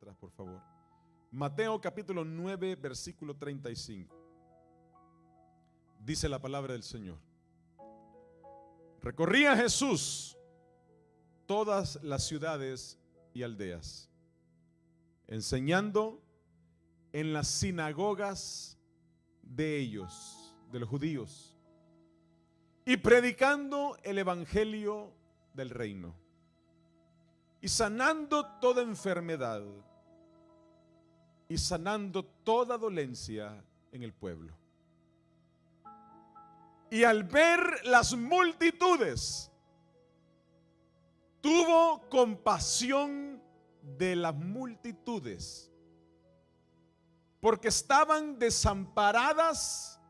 atrás, por favor. Mateo capítulo 9, versículo 35. Dice la palabra del Señor. Recorría Jesús todas las ciudades y aldeas, enseñando en las sinagogas de ellos, de los judíos, y predicando el evangelio del reino, y sanando toda enfermedad, y sanando toda dolencia en el pueblo. Y al ver las multitudes, tuvo compasión de las multitudes, porque estaban desamparadas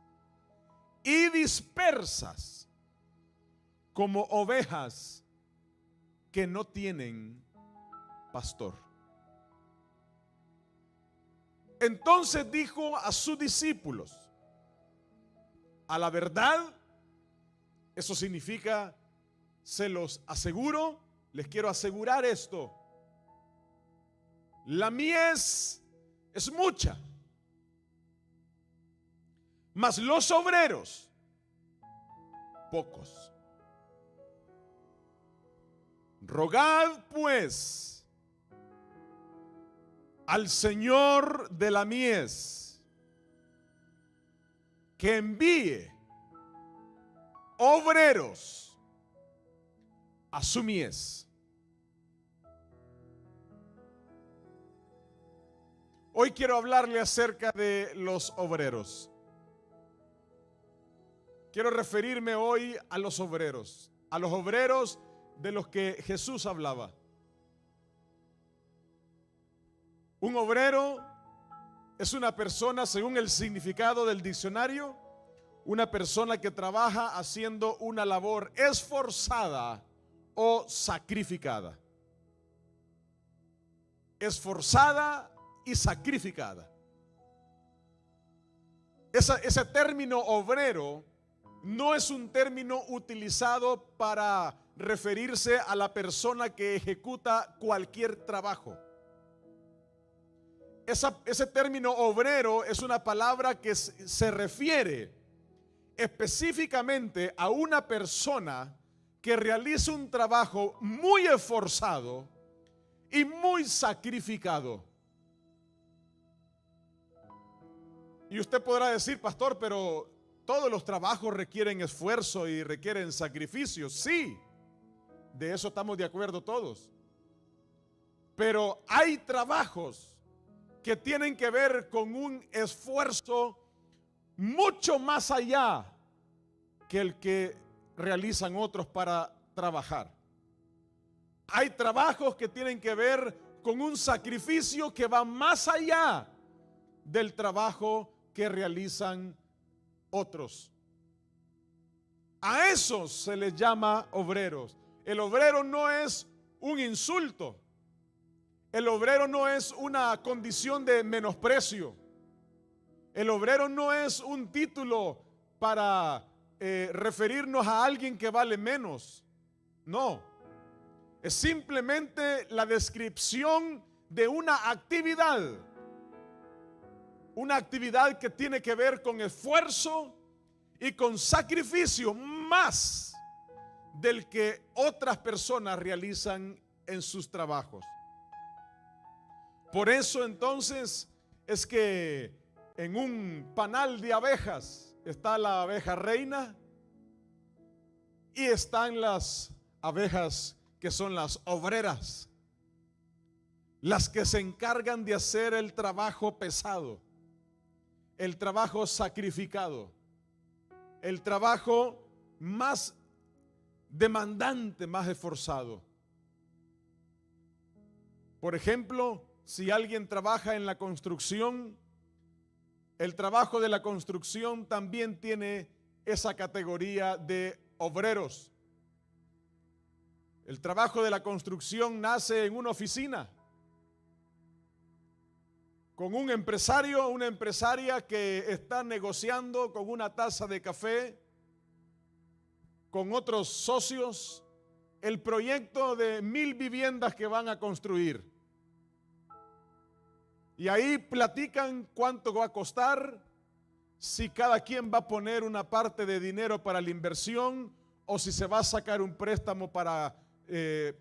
y dispersas como ovejas que no tienen pastor. Entonces dijo a sus discípulos: a la verdad, eso significa, se los aseguro, les quiero asegurar esto: la mies es mucha, mas los obreros pocos. Rogad pues al Señor de la mies que envíe obreros a su mies. Hoy quiero hablarle acerca de los obreros. Quiero referirme hoy a los obreros de los que Jesús hablaba. Un obrero es una persona, según el significado del diccionario, una persona que trabaja haciendo una labor esforzada o sacrificada. Esforzada y sacrificada. Ese término obrero no es un término utilizado para referirse a la persona que ejecuta cualquier trabajo. Ese término obrero es una palabra que se refiere específicamente a una persona que realiza un trabajo muy esforzado y muy sacrificado. Y usted podrá decir: pastor, pero todos los trabajos requieren esfuerzo y requieren sacrificio. Sí, de eso estamos de acuerdo todos. Pero hay trabajos que tienen que ver con un esfuerzo mucho más allá que el que realizan otros para trabajar. Hay trabajos que tienen que ver con un sacrificio que va más allá del trabajo que realizan otros. A esos se les llama obreros. El obrero no es un insulto. El obrero no es una condición de menosprecio. El obrero no es un título para referirnos a alguien que vale menos. No. Es simplemente la descripción de una actividad. Una actividad que tiene que ver con esfuerzo y con sacrificio más del que otras personas realizan en sus trabajos. Por eso entonces es que en un panal de abejas está la abeja reina y están las abejas que son las obreras, las que se encargan de hacer el trabajo pesado, el trabajo sacrificado, el trabajo más demandante, más esforzado. Por ejemplo, si alguien trabaja en la construcción, el trabajo de la construcción también tiene esa categoría de obreros. El trabajo de la construcción nace en una oficina, con un empresario o una empresaria que está negociando con una taza de café, con otros socios, el proyecto de 1000 viviendas que van a construir. Y ahí platican cuánto va a costar, si cada quien va a poner una parte de dinero para la inversión o si se va a sacar un préstamo para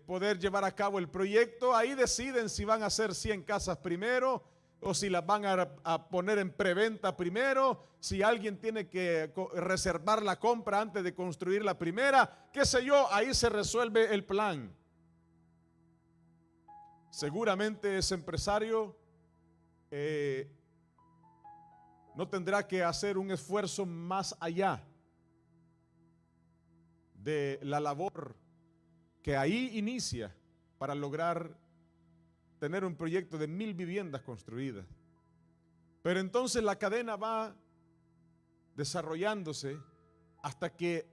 poder llevar a cabo el proyecto. Ahí deciden si van a hacer 100 casas primero o si las van a poner en preventa primero, si alguien tiene que reservar la compra antes de construir la primera, qué sé yo. Ahí se resuelve el plan. Seguramente ese empresario no tendrá que hacer un esfuerzo más allá de la labor que ahí inicia para lograr tener un proyecto de 1000 viviendas construidas. Pero entonces la cadena va desarrollándose hasta que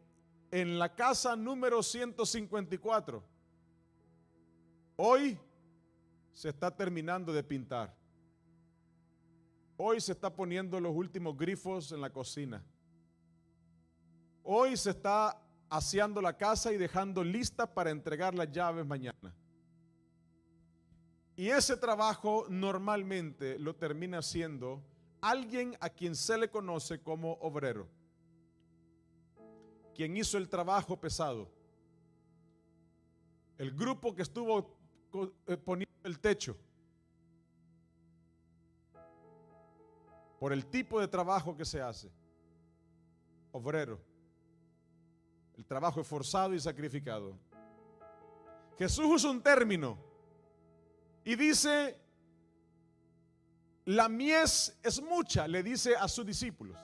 en la casa número 154, hoy se está terminando de pintar. Hoy se está poniendo los últimos grifos en la cocina. Hoy se está aseando la casa y dejando lista para entregar las llaves mañana. Y ese trabajo normalmente lo termina haciendo alguien a quien se le conoce como obrero, quien hizo el trabajo pesado. El grupo que estuvo poniendo el techo. Por el tipo de trabajo que se hace. Obrero. El trabajo es forzado y sacrificado. Jesús usa un término y dice: la mies es mucha, le dice a sus discípulos.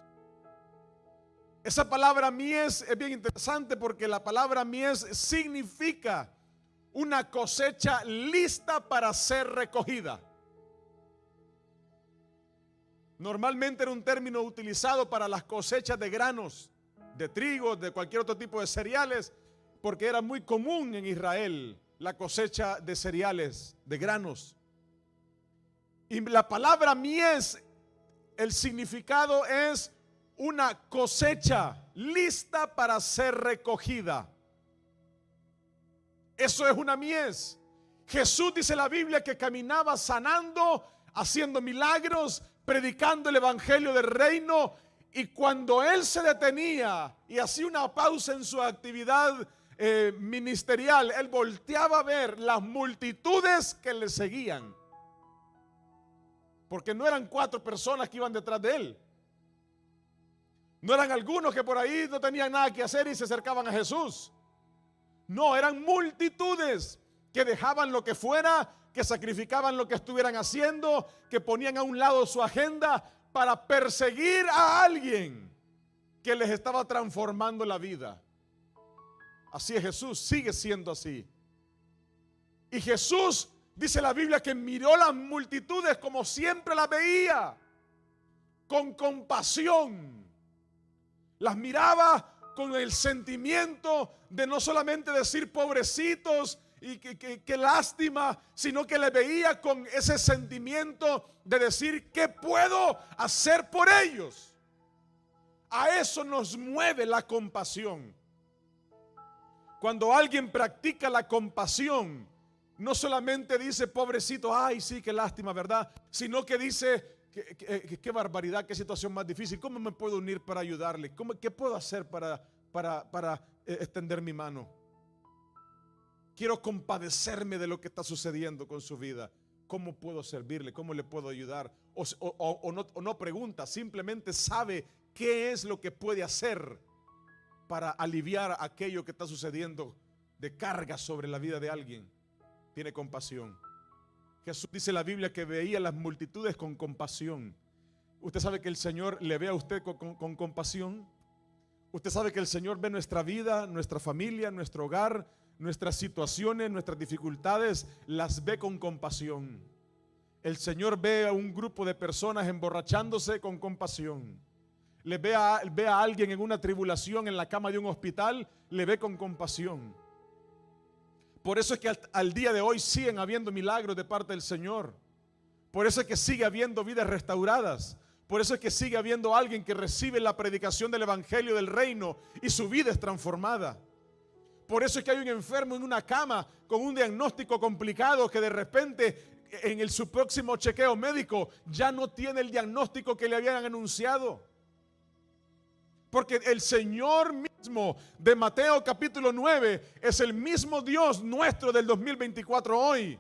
Esa palabra mies es bien interesante porque la palabra mies significa una cosecha lista para ser recogida. Normalmente era un término utilizado para las cosechas de granos, de trigo, de cualquier otro tipo de cereales, porque era muy común en Israel la cosecha de cereales, de granos. Y la palabra mies, el significado es una cosecha lista para ser recogida. Eso es una mies. Jesús, dice la Biblia, que caminaba sanando, haciendo milagros, predicando el evangelio del reino, y cuando él se detenía y hacía una pausa en su actividad ministerial, él volteaba a ver las multitudes que le seguían, porque no eran 4 personas que iban detrás de él, no eran algunos que por ahí no tenían nada que hacer y se acercaban a Jesús. No, eran multitudes que dejaban lo que fuera, que sacrificaban lo que estuvieran haciendo, que ponían a un lado su agenda para perseguir a alguien que les estaba transformando la vida. Así es Jesús, sigue siendo así. Y Jesús, dice la Biblia, que miró las multitudes como siempre las veía, con compasión. Las miraba con el sentimiento de no solamente decir pobrecitos y qué lástima, sino que le veía con ese sentimiento de decir: ¿qué puedo hacer por ellos? A eso nos mueve la compasión. Cuando alguien practica la compasión, no solamente dice pobrecito, ay sí, qué lástima, ¿verdad? Sino que dice: qué barbaridad, qué situación más difícil, ¿cómo me puedo unir para ayudarle? ¿Qué puedo hacer para extender mi mano? Quiero compadecerme de lo que está sucediendo con su vida. ¿Cómo puedo servirle? ¿Cómo le puedo ayudar? O no pregunta, simplemente sabe qué es lo que puede hacer para aliviar aquello que está sucediendo de carga sobre la vida de alguien. Tiene compasión. Jesús, dice la Biblia, que veía las multitudes con compasión. Usted sabe que el Señor le ve a usted con compasión. Usted sabe que el Señor ve nuestra vida, nuestra familia, nuestro hogar, nuestras situaciones, nuestras dificultades, las ve con compasión. El Señor ve a un grupo de personas emborrachándose con compasión. Ve a alguien en una tribulación en la cama de un hospital, le ve con compasión. Por eso es que al día de hoy siguen habiendo milagros de parte del Señor. Por eso es que sigue habiendo vidas restauradas. Por eso es que sigue habiendo alguien que recibe la predicación del evangelio del reino y su vida es transformada. Por eso es que hay un enfermo en una cama con un diagnóstico complicado que de repente su próximo chequeo médico ya no tiene el diagnóstico que le habían anunciado. Porque el Señor mismo de Mateo capítulo 9 es el mismo Dios nuestro del 2024 hoy.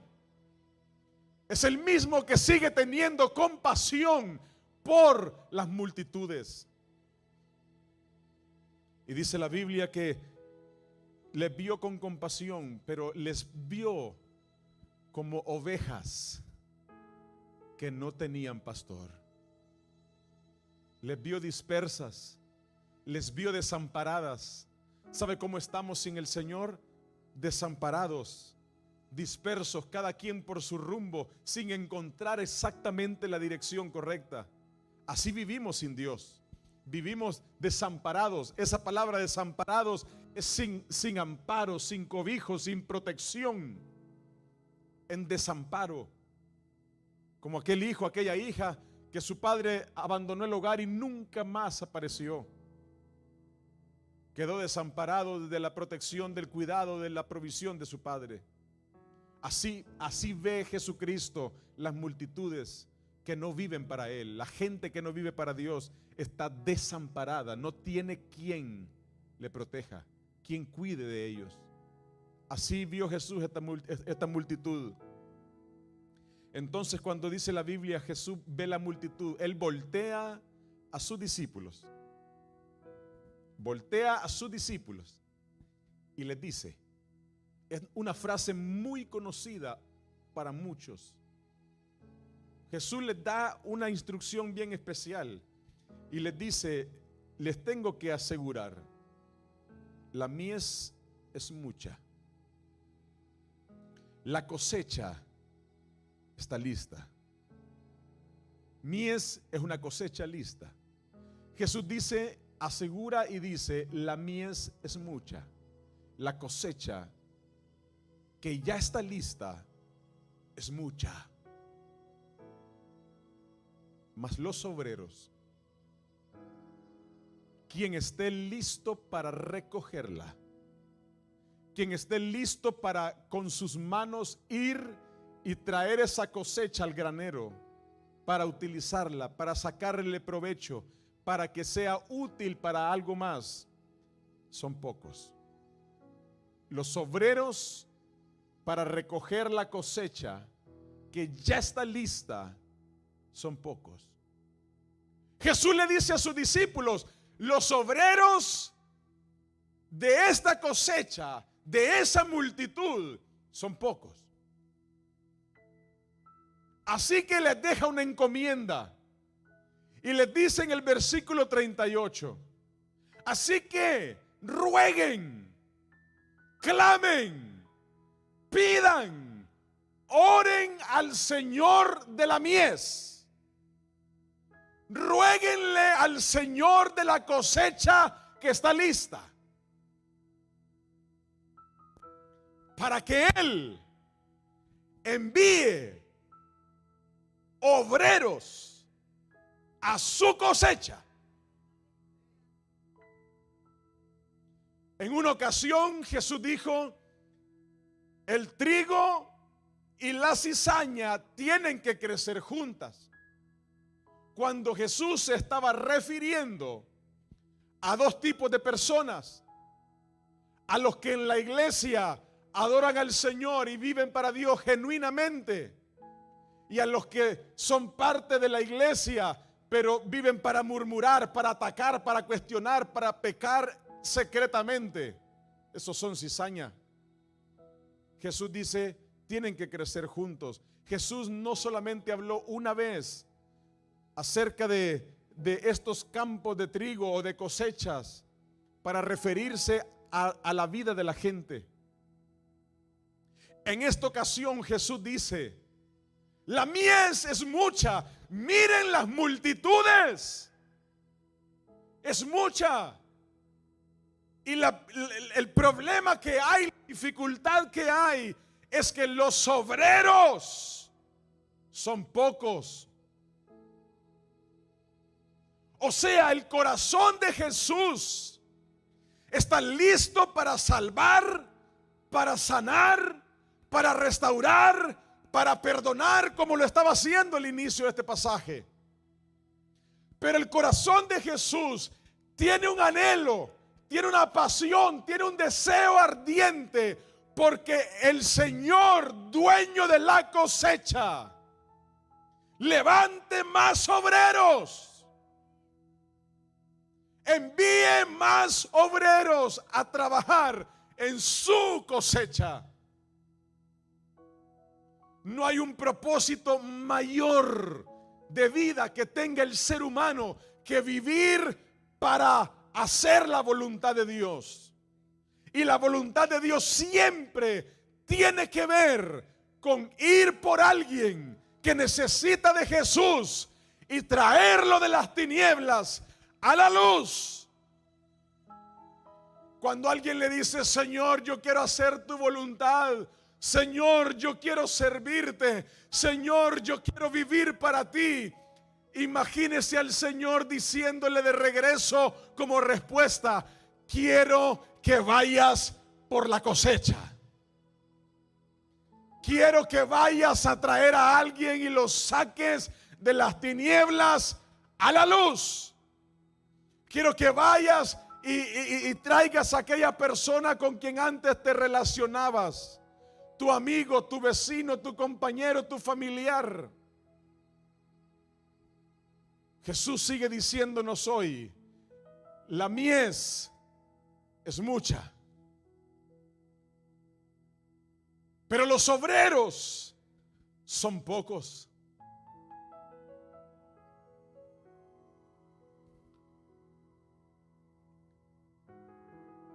Es el mismo que sigue teniendo compasión por las multitudes. Y dice la Biblia que les vio con compasión, pero les vio como ovejas que no tenían pastor. Les vio dispersas, les vio desamparadas. ¿Sabe cómo estamos sin el Señor? Desamparados, dispersos, cada quien por su rumbo, sin encontrar exactamente la dirección correcta. Así vivimos sin Dios. Vivimos desamparados. Esa palabra desamparados es sin amparo, sin cobijo, sin protección. En desamparo. Como aquel hijo, aquella hija que su padre abandonó el hogar y nunca más apareció. Quedó desamparado de la protección, del cuidado, de la provisión de su padre. Así ve Jesucristo las multitudes que no viven para Él. La gente que no vive para Dios está desamparada, no tiene quien le proteja, quien cuide de ellos. Así vio Jesús esta multitud. Entonces, cuando dice la Biblia, Jesús ve la multitud, Él voltea a sus discípulos. Voltea a sus discípulos y les dice, es una frase muy conocida para muchos. Jesús les da una instrucción bien especial y les dice, les tengo que asegurar, la mies es mucha, la cosecha está lista. Mies es una cosecha lista. Jesús dice, asegura y dice, la mies es mucha, la cosecha que ya está lista es mucha. Mas los obreros, quien esté listo para recogerla, quien esté listo para con sus manos ir y traer esa cosecha al granero, para utilizarla, para sacarle provecho, para que sea útil para algo más, son pocos. Los obreros para recoger la cosecha que ya está lista son pocos. Jesús le dice a sus discípulos, los obreros de esta cosecha, de esa multitud, son pocos. Así que les deja una encomienda y les dice en el versículo 38, así que rueguen, clamen, pidan, oren al Señor de la mies. Ruéguenle al Señor de la cosecha que está lista, para que Él envíe obreros a su cosecha. En una ocasión Jesús dijo, el trigo y la cizaña tienen que crecer juntas. Cuando Jesús se estaba refiriendo a dos tipos de personas, a los que en la iglesia adoran al Señor y viven para Dios genuinamente, y a los que son parte de la iglesia pero viven para murmurar, para atacar, para cuestionar, para pecar secretamente. Esos son cizaña. Jesús dice, tienen que crecer juntos. Jesús no solamente habló una vez acerca de estos campos de trigo o de cosechas para referirse a la vida de la gente. En esta ocasión Jesús dice, la mies es mucha, miren las multitudes, es mucha. Y el problema que hay, la dificultad que hay, es que los obreros son pocos. O sea, el corazón de Jesús está listo para salvar, para sanar, para restaurar, para perdonar como lo estaba haciendo al inicio de este pasaje. Pero el corazón de Jesús tiene un anhelo, tiene una pasión, tiene un deseo ardiente, porque el Señor, dueño de la cosecha, levante más obreros, envíe más obreros a trabajar en su cosecha. No hay un propósito mayor de vida que tenga el ser humano que vivir para hacer la voluntad de Dios. Y la voluntad de Dios siempre tiene que ver con ir por alguien que necesita de Jesús y traerlo de las tinieblas a la luz. Cuando alguien le dice: Señor, yo quiero hacer tu voluntad, Señor, yo quiero servirte, Señor, yo quiero vivir para ti, imagínese al Señor diciéndole de regreso como respuesta: quiero que vayas por la cosecha. Quiero que vayas a traer a alguien y lo saques de las tinieblas a la luz. Quiero que vayas y traigas a aquella persona con quien antes te relacionabas, tu amigo, tu vecino, tu compañero, tu familiar. Jesús sigue diciéndonos hoy: la mies es mucha, pero los obreros son pocos.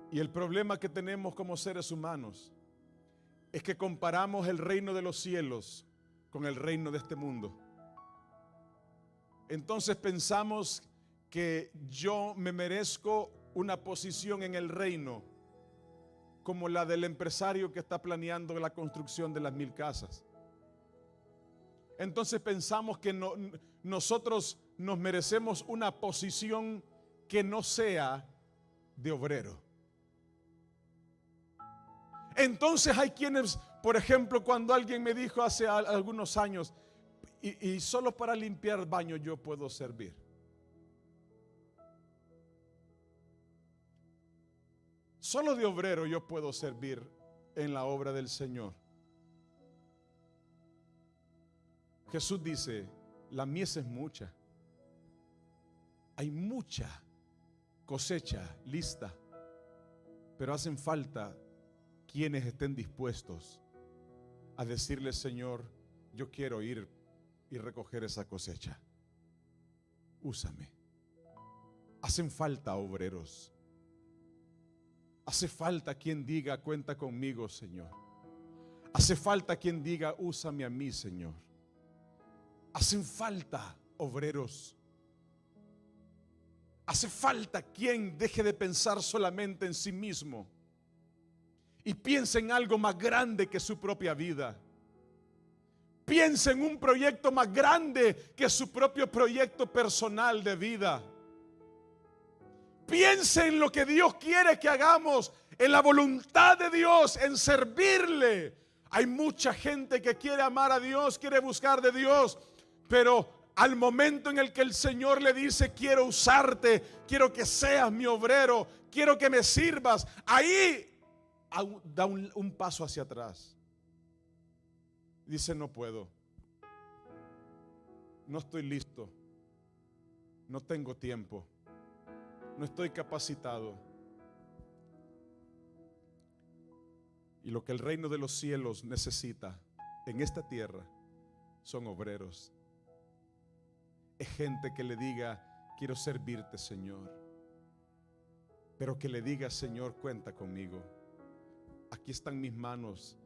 Y el problema que tenemos como seres humanos es que comparamos el reino de los cielos con el reino de este mundo. Entonces pensamos que yo me merezco una posición en el reino como la del empresario que está planeando la construcción de las 1000 casas. Entonces pensamos que nosotros nos merecemos una posición que no sea de obrero. Entonces hay quienes, por ejemplo, cuando alguien me dijo hace algunos años: y solo para limpiar baños yo puedo servir. Solo de obrero yo puedo servir en la obra del Señor. Jesús dice: la mies es mucha. Hay mucha cosecha lista, pero hacen falta quienes estén dispuestos a decirle: Señor, yo quiero ir y recoger esa cosecha. Úsame. Hacen falta obreros. Hace falta quien diga: cuenta conmigo, Señor. Hace falta quien diga: úsame a mí, Señor. Hacen falta obreros. Hace falta quien deje de pensar solamente en sí mismo y piense en algo más grande que su propia vida. Piense en un proyecto más grande que su propio proyecto personal de vida. Piense en lo que Dios quiere que hagamos, en la voluntad de Dios, en servirle. Hay mucha gente que quiere amar a Dios, quiere buscar de Dios, pero al momento en el que el Señor le dice: quiero usarte, quiero que seas mi obrero, quiero que me sirvas, ahí da un paso hacia atrás. Dice: no puedo, no estoy listo, no tengo tiempo, no estoy capacitado. Y lo que el reino de los cielos necesita en esta tierra son obreros. Es gente que le diga: quiero servirte, Señor, pero que le diga: Señor, cuenta conmigo. Aquí están mis manos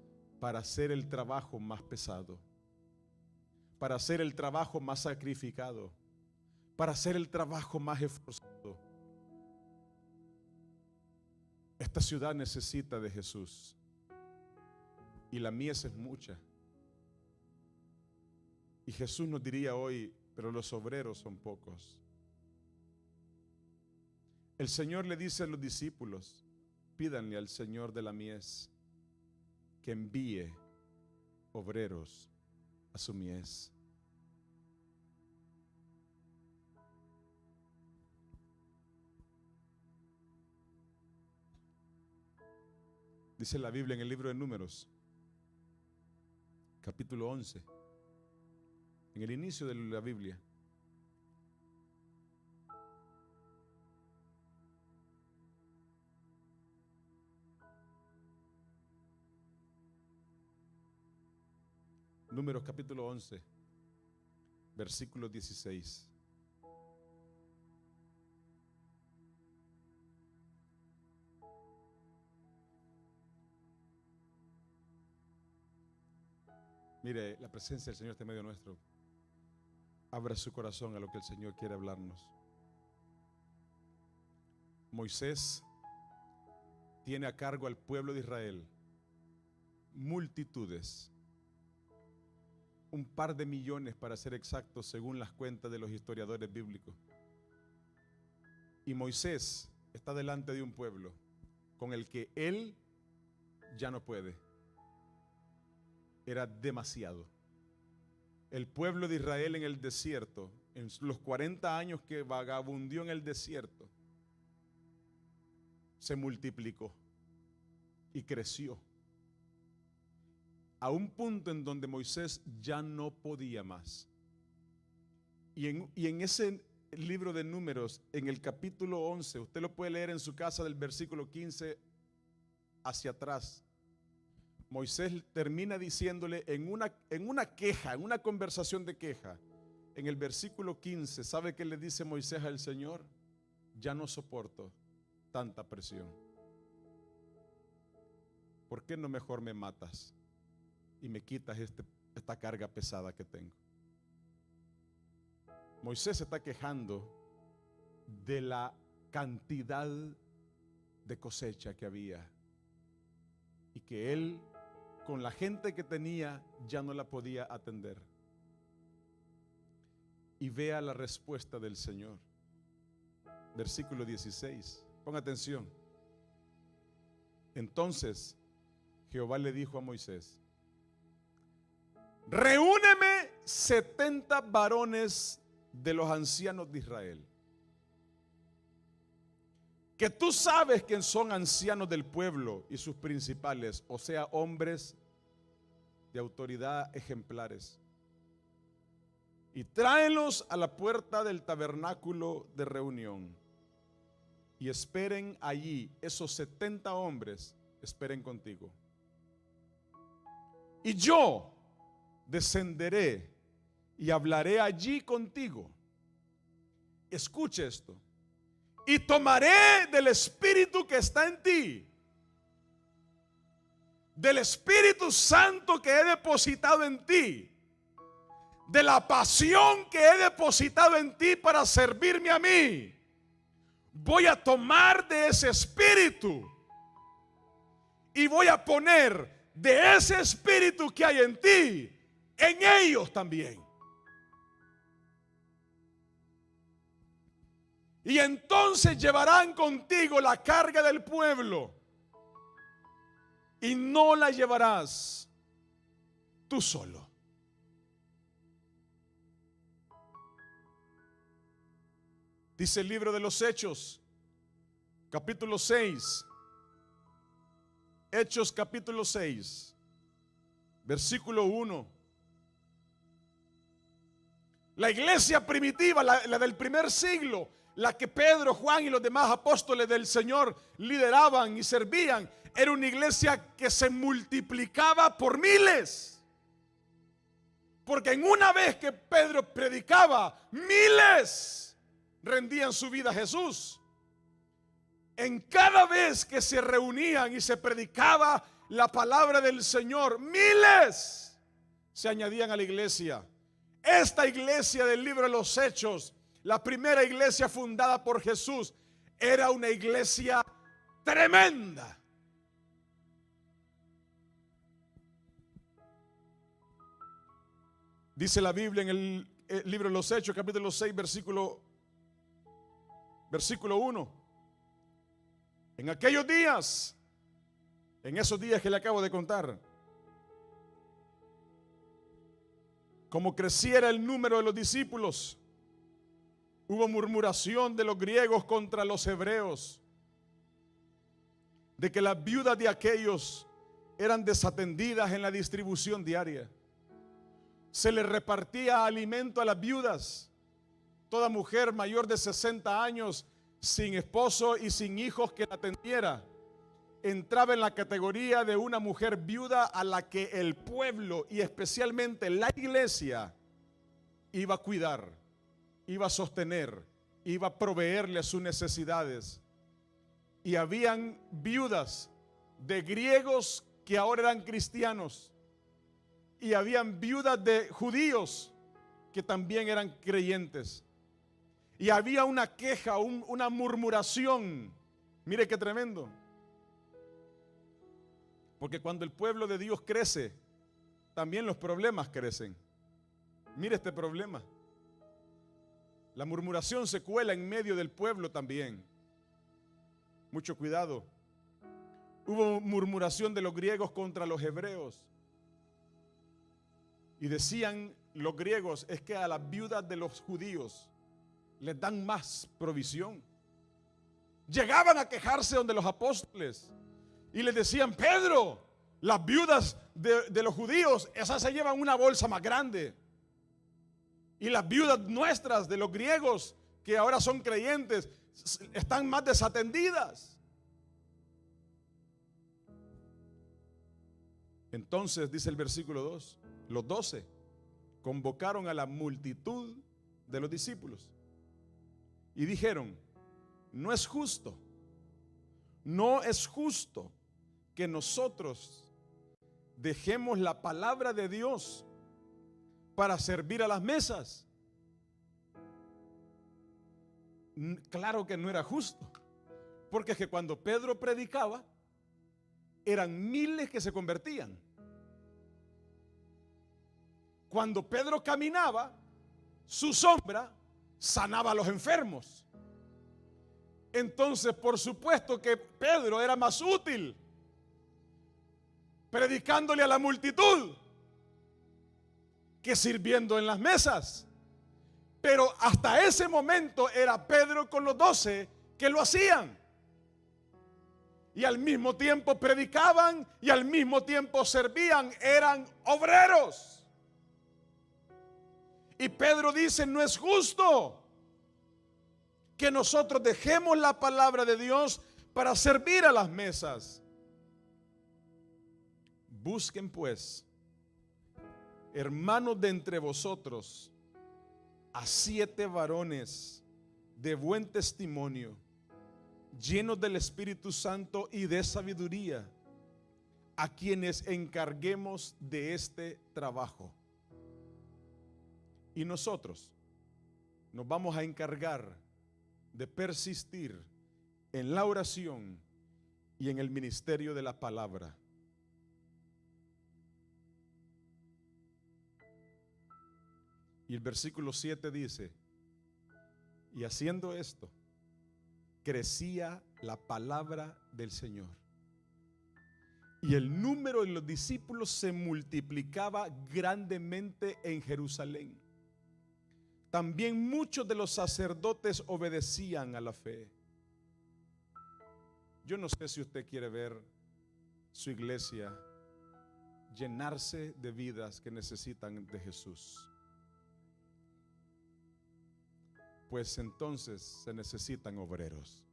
para hacer el trabajo más pesado, para hacer el trabajo más sacrificado, para hacer el trabajo más esforzado. Esta ciudad necesita de Mies y la mies es mucha. Y Jesús nos diría hoy: pero los obreros son pocos. El Señor le dice a los discípulos: pídanle al Señor de la mies que envíe obreros a su mies. Dice la Biblia en el libro de Números, capítulo 11, en el inicio de la Biblia. Números capítulo 11, versículo 16. Mire, la presencia del Señor está en medio nuestro. Abra su corazón a lo que el Señor quiere hablarnos. Moisés tiene a cargo al pueblo de Israel multitudes, un par de millones para ser exactos, según las cuentas de los historiadores bíblicos. Y Moisés está delante de un pueblo con el que él ya no puede. Era demasiado. El pueblo de Israel en el desierto, en los 40 años que vagabundió en el desierto, se multiplicó y creció a un punto en donde Moisés ya no podía más. Y en ese libro de Números, en el capítulo 11, usted lo puede leer en su casa del versículo 15 hacia atrás. Moisés termina diciéndole en una queja, en una conversación de queja, en el versículo 15, ¿sabe qué le dice Moisés al Señor? Ya no soporto tanta presión. ¿Por qué no mejor me matas y me quitas esta carga pesada que tengo? Moisés se está quejando de la cantidad de cosecha que había y que él, con la gente que tenía, ya no la podía atender. Y vea la respuesta del Señor. Versículo 16. Ponga atención. Entonces Jehová le dijo a Moisés: reúneme 70 varones de los ancianos de Israel, que tú sabes que son ancianos del pueblo y sus principales, o sea, hombres de autoridad ejemplares, y tráelos a la puerta del tabernáculo de reunión y esperen allí. Esos 70 hombres esperen contigo, y yo descenderé y hablaré allí contigo. Escuche esto: y tomaré del Espíritu que está en ti, del Espíritu Santo que he depositado en ti, de la pasión que he depositado en ti para servirme a mí. Voy a tomar de ese Espíritu y voy a poner de ese Espíritu que hay en ti en ellos también. Y entonces llevarán contigo la carga del pueblo, y no la llevarás tú solo. Dice el libro de los Hechos, capítulo 6. Hechos capítulo 6, versículo 1. La iglesia primitiva, la del primer siglo, la que Pedro, Juan y los demás apóstoles del Señor lideraban y servían, era una iglesia que se multiplicaba por miles. Porque en una vez que Pedro predicaba, miles rendían su vida a Jesús. En cada vez que se reunían y se predicaba la palabra del Señor, miles se añadían a la iglesia. Esta iglesia del libro de los Hechos, la primera iglesia fundada por Jesús, era una iglesia tremenda. Dice la Biblia en el libro de los Hechos, capítulo 6, versículo 1. En aquellos días, en esos días que le acabo de contar, como creciera el número de los discípulos, hubo murmuración de los griegos contra los hebreos, de que las viudas de aquellos eran desatendidas en la distribución diaria. Se les repartía alimento a las viudas. Toda mujer mayor de 60 años, sin esposo y sin hijos que la atendiera, entraba en la categoría de una mujer viuda a la que el pueblo y especialmente la iglesia iba a cuidar, iba a sostener, iba a proveerle sus necesidades. Y habían viudas de griegos que ahora eran cristianos, y habían viudas de judíos que también eran creyentes. Y había una queja, una murmuración. Mire qué tremendo. Porque cuando el pueblo de Dios crece, también los problemas crecen. Mire este problema. La murmuración se cuela en medio del pueblo también. Mucho cuidado. Hubo murmuración de los griegos contra los hebreos. Y decían los griegos, es que a las viudas de los judíos les dan más provisión. Llegaban a quejarse donde los apóstoles y les decían, Pedro, las viudas de los judíos, esas se llevan una bolsa más grande. Y las viudas nuestras de los griegos, que ahora son creyentes, están más desatendidas. Entonces, dice el versículo 2, los 12 convocaron a la multitud de los discípulos y dijeron, no es justo que nosotros dejemos la palabra de Dios para servir a las mesas. Claro que no era justo, porque es que cuando Pedro predicaba, eran miles que se convertían. Cuando Pedro caminaba, su sombra sanaba a los enfermos. Entonces, por supuesto que Pedro era más útil predicándole a la multitud que sirviendo en las mesas. Pero hasta ese momento era Pedro con los 12 que lo hacían. Y al mismo tiempo predicaban y al mismo tiempo servían, eran obreros. Y Pedro dice, no es justo que nosotros dejemos la palabra de Dios para servir a las mesas. Busquen pues, hermanos de entre vosotros, a 7 varones de buen testimonio, llenos del Espíritu Santo y de sabiduría, a quienes encarguemos de este trabajo. Y nosotros nos vamos a encargar de persistir en la oración y en el ministerio de la palabra. Y el versículo 7 dice, y haciendo esto, crecía la palabra del Señor. Y el número de los discípulos se multiplicaba grandemente en Jerusalén. También muchos de los sacerdotes obedecían a la fe. Yo no sé si usted quiere ver su iglesia llenarse de vidas que necesitan de Jesús. Pues entonces se necesitan obreros.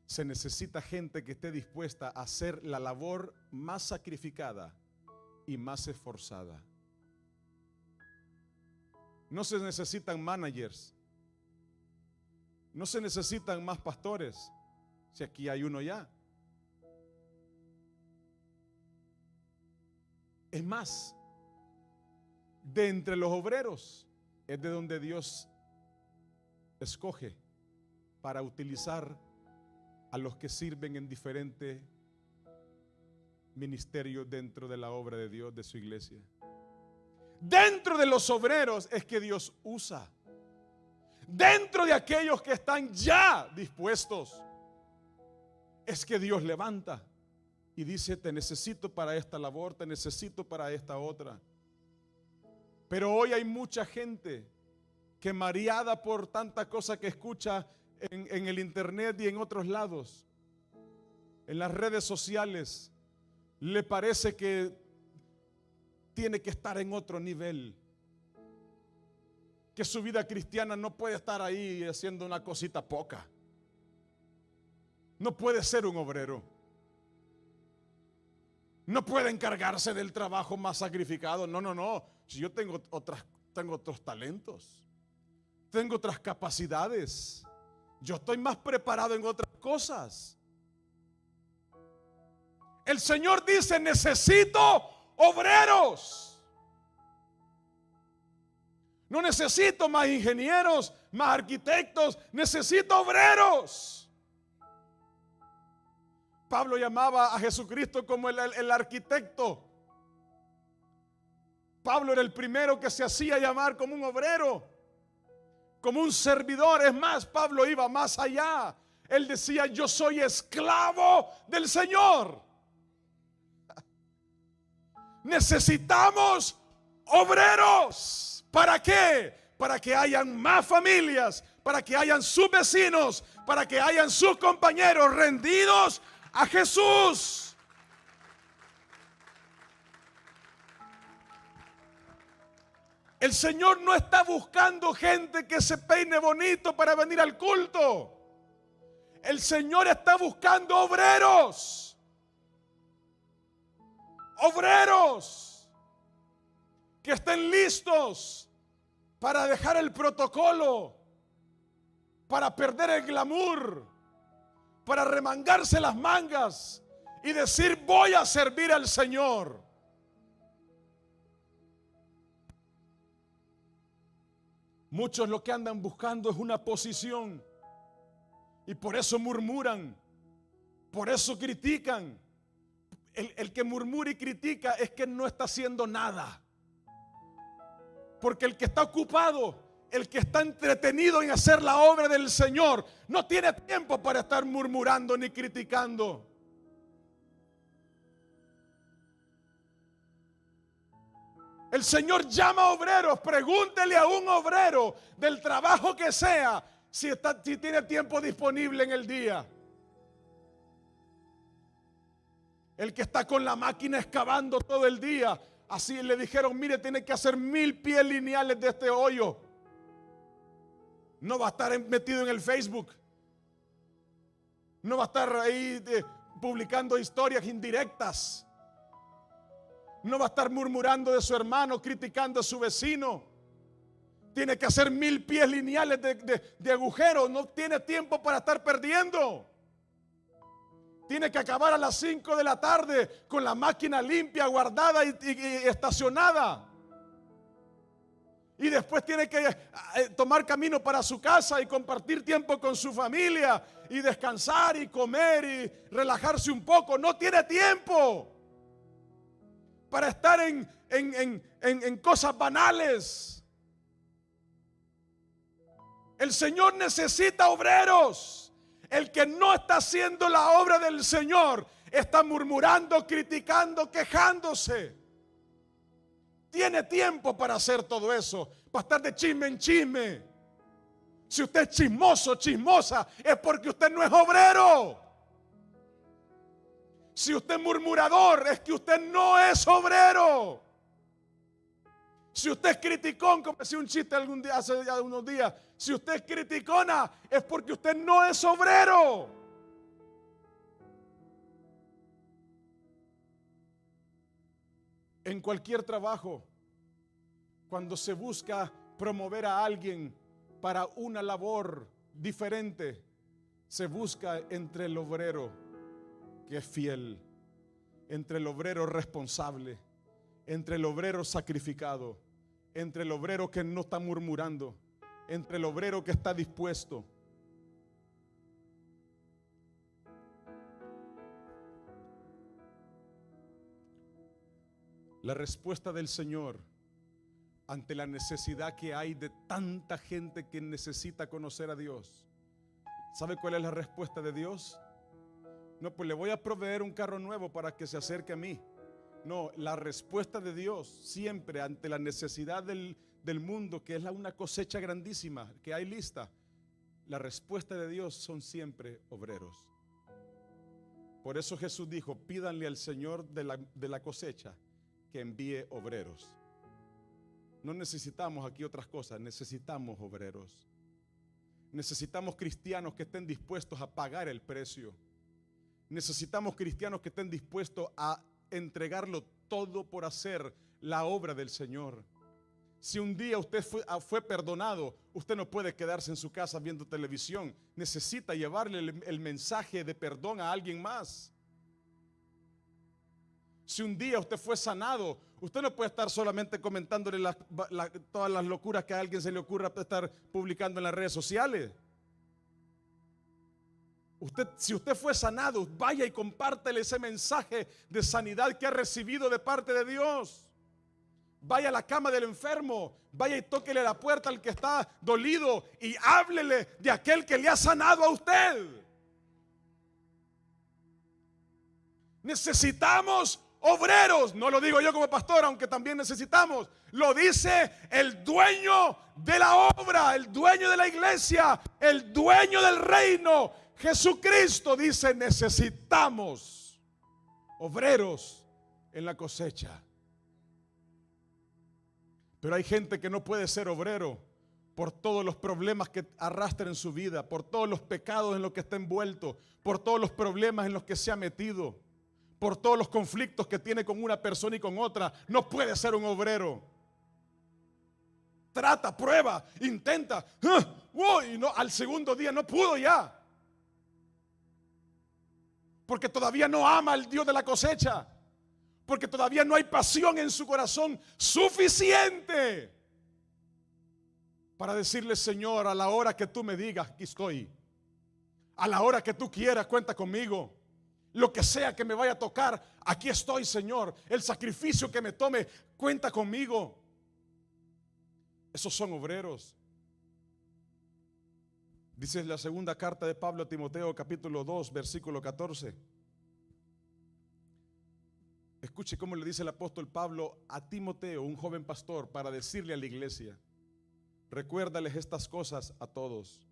Se necesita gente que esté dispuesta a hacer la labor más sacrificada y más esforzada. No se necesitan managers. No se necesitan más pastores. Si aquí hay uno ya. Es más, de entre los obreros es de donde Dios escoge para utilizar a los que sirven en diferentes ministerios dentro de la obra de Dios, de su iglesia. Dentro de los obreros es que Dios usa. Dentro de aquellos que están ya dispuestos es que Dios levanta. y dice: te necesito para esta labor, te necesito para esta otra. Pero hoy hay mucha gente que, mareada por tanta cosa que escucha en el internet y en otros lados, en las redes sociales, le parece que tiene que estar en otro nivel, que su vida cristiana no puede estar ahí haciendo una cosita poca. No puede ser un obrero. No puede encargarse del trabajo más sacrificado. No, no, no. Si yo tengo otros talentos, tengo otras capacidades, yo estoy más preparado en otras cosas. El Señor dice: necesito obreros. No necesito más ingenieros, más arquitectos, necesito obreros. Pablo llamaba a Jesucristo como el arquitecto. Pablo era el primero que se hacía llamar como un obrero, como un servidor. Es más, Pablo iba más allá. Él decía: yo soy esclavo del Señor. Necesitamos obreros. ¿Para qué? Para que hayan más familias, para que hayan sus vecinos, para que hayan sus compañeros rendidos a Jesús. El Señor no está buscando gente que se peine bonito para venir al culto. El Señor está buscando obreros. Obreros que estén listos para dejar el protocolo, para perder el glamour, para remangarse las mangas y decir: voy a servir al Señor. Muchos lo que andan buscando es una posición, y por eso murmuran, por eso critican. El que murmura y critica es que no está haciendo nada. Porque el que está ocupado, el que está entretenido en hacer la obra del Señor, no tiene tiempo para estar murmurando ni criticando. El Señor llama a obreros. Pregúntele a un obrero del trabajo que sea si tiene tiempo disponible en el día. El que está con la máquina excavando todo el día, así le dijeron: mire, tiene que hacer 1000 pies lineales de este hoyo. No va a estar metido en el Facebook. No va a estar ahí publicando historias indirectas. No va a estar murmurando de su hermano, criticando a su vecino. Tiene que hacer 1000 pies lineales de agujeros. No tiene tiempo para estar perdiendo. Tiene que acabar a las 5 de la tarde con la máquina limpia, guardada y estacionada. Y después tiene que tomar camino para su casa y compartir tiempo con su familia y descansar y comer y relajarse un poco. No tiene tiempo para estar en cosas banales. El Señor necesita obreros. El que no está haciendo la obra del Señor está murmurando, criticando, quejándose. Tiene tiempo para hacer todo eso, para estar de chisme en chisme. Si usted es chismoso, chismosa, es porque usted no es obrero. Si usted es murmurador, es que usted no es obrero. Si usted es criticón, como decía un chiste hace ya unos días, si usted es criticona, es porque usted no es obrero. En cualquier trabajo, cuando se busca promover a alguien para una labor diferente, se busca entre el obrero que es fiel, entre el obrero responsable, entre el obrero sacrificado, entre el obrero que no está murmurando, entre el obrero que está dispuesto. La respuesta del Señor ante la necesidad que hay de tanta gente que necesita conocer a Dios, ¿sabe cuál es la respuesta de Dios? No, pues le voy a proveer un carro nuevo para que se acerque a mí. No, la respuesta de Dios siempre ante la necesidad del mundo, que es una cosecha grandísima que hay lista, la respuesta de Dios son siempre obreros. Por eso Jesús dijo: pídanle al Señor de la cosecha que envíe obreros. No necesitamos aquí otras cosas, necesitamos obreros. Necesitamos cristianos que estén dispuestos a pagar el precio. Necesitamos cristianos que estén dispuestos a entregarlo todo por hacer la obra del Señor. Si un día usted fue perdonado, usted no puede quedarse en su casa viendo televisión. Necesita llevarle el mensaje de perdón a alguien más. Si un día usted fue sanado, usted no puede estar solamente comentándole todas las locuras que a alguien se le ocurra estar publicando en las redes sociales. Si usted fue sanado, vaya y compártele ese mensaje de sanidad que ha recibido de parte de Dios. Vaya a la cama del enfermo, vaya y tóquele la puerta al que está dolido y háblele de aquel que le ha sanado a usted. Necesitamos obreros. No lo digo yo como pastor, aunque también necesitamos. Lo dice el dueño de la obra, el dueño de la iglesia, el dueño del reino. Jesucristo dice: necesitamos obreros en la cosecha. Pero hay gente que no puede ser obrero por todos los problemas que arrastra en su vida, por todos los pecados en los que está envuelto, por todos los problemas en los que se ha metido, por todos los conflictos que tiene con una persona y con otra. No puede ser un obrero. Trata, prueba, intenta, y no, al segundo día no pudo ya, porque todavía no ama al Dios de la cosecha, porque todavía no hay pasión en su corazón suficiente para decirle: Señor, a la hora que tú me digas, aquí estoy. A la hora que tú quieras, cuenta conmigo. Lo que sea que me vaya a tocar, aquí estoy, Señor. El sacrificio que me tome, cuenta conmigo. Esos son obreros. Dice la segunda carta de Pablo a Timoteo, capítulo 2, versículo 14. Escuche cómo le dice el apóstol Pablo a Timoteo, un joven pastor, para decirle a la iglesia: recuérdales estas cosas a todos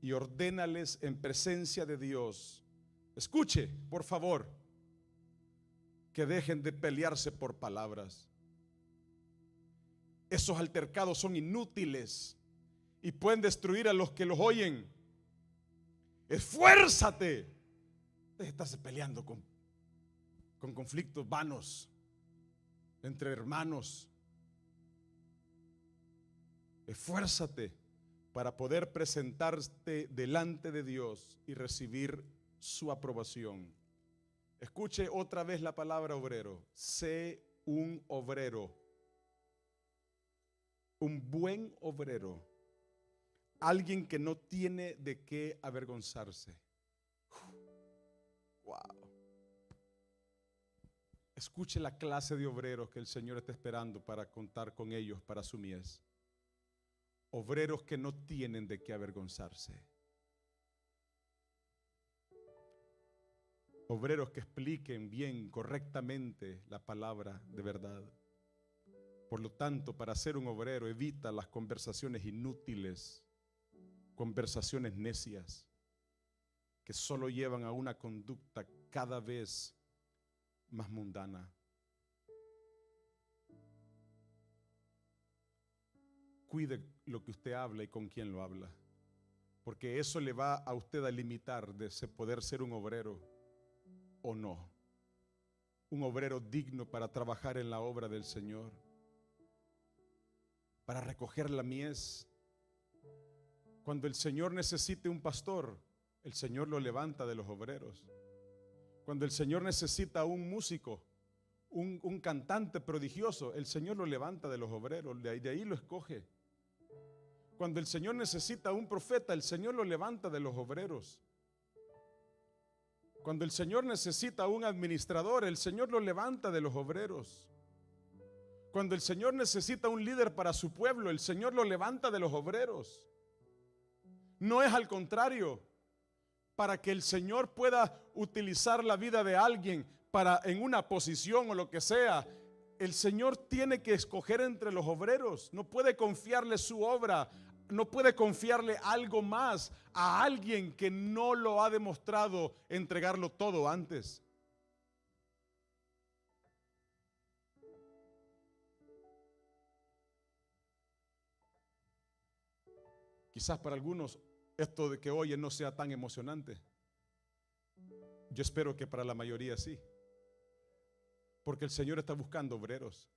y ordénales en presencia de Dios. Escuche, por favor, que dejen de pelearse por palabras. Esos altercados son inútiles y pueden destruir a los que los oyen. Esfuérzate. Deja de estarse peleando con conflictos vanos entre hermanos. Esfuérzate para poder presentarte delante de Dios y recibir su aprobación. Escuche otra vez la palabra obrero. Sé un obrero, un buen obrero, alguien que no tiene de qué avergonzarse. Wow. Escuche la clase de obreros que el Señor está esperando para contar con ellos para su mies. Obreros que no tienen de qué avergonzarse. Obreros que expliquen bien, correctamente la palabra de verdad. Por lo tanto, para ser un obrero, evita las conversaciones inútiles, conversaciones necias, que solo llevan a una conducta cada vez más mundana. Cuide lo que usted habla y con quién lo habla, porque eso le va a usted a limitar de poder ser un obrero o no. Un obrero digno para trabajar en la obra del Señor, para recoger la mies. Cuando el Señor necesite un pastor, el Señor lo levanta de los obreros. Cuando el Señor necesita un músico, un cantante prodigioso, el Señor lo levanta de los obreros, de ahí lo escoge. Cuando el Señor necesita un profeta, el Señor lo levanta de los obreros. Cuando el Señor necesita un administrador, el Señor lo levanta de los obreros. Cuando el Señor necesita un líder para su pueblo, el Señor lo levanta de los obreros. No es al contrario, para que el Señor pueda utilizar la vida de alguien para en una posición o lo que sea, el Señor tiene que escoger entre los obreros. No puede confiarle su obra, no puede confiarle algo más a alguien que no lo ha demostrado entregarlo todo antes. Quizás para algunos esto de que oyen no sea tan emocionante. Yo espero que para la mayoría sí. Porque el Señor está buscando obreros.